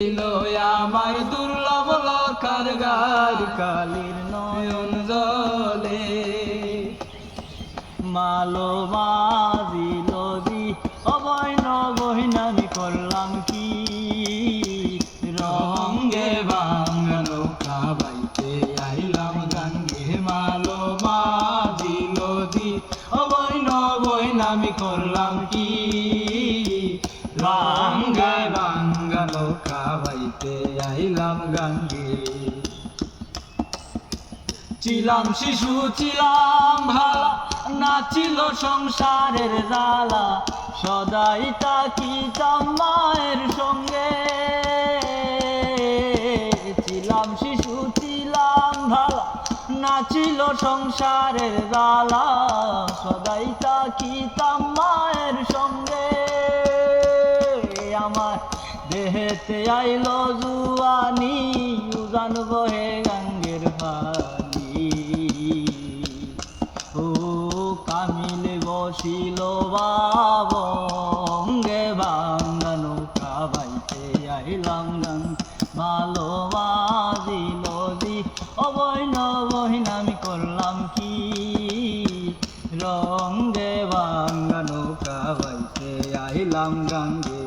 আমায় দুর্লভ লক্ষার গার কালীর নয়ন জলে মালো মাদিল দি অবয় নবহীন আমি করলাম কি রঙ্গে ভাঙা নৌকা বাইতে আইলাম গাঙ্গে মালো মাদিল দি অবয় নবহীন আমি করলাম কি রঙ্গে ভাঙা নৌকা বাইতে আইলাম গাঙ্গে ছিলাম শিশু ছিলাম ভালা নাচিল সংসারের জ্বালা সদাই তাকিতাম মায়ের সঙ্গে ছিলাম শিশু ছিলাম ভালা নাচিল সংসারের জ্বালা সদাই তাকিতাম মায়ের সঙ্গে আমার দেহেতে আইলো জুয়ানি উজান বহে গাঙ্গের পানি ও কামিলে বসিল বাবঙ্গে ভাঙ্গা নৌকা বাইতে আইলাম গান ভালো বাজিল দি অবয় নবহীন আমি করলাম কি রঙ্গে ভাঙ্গা নৌকা বাইতে আইলাম গাঙ্গে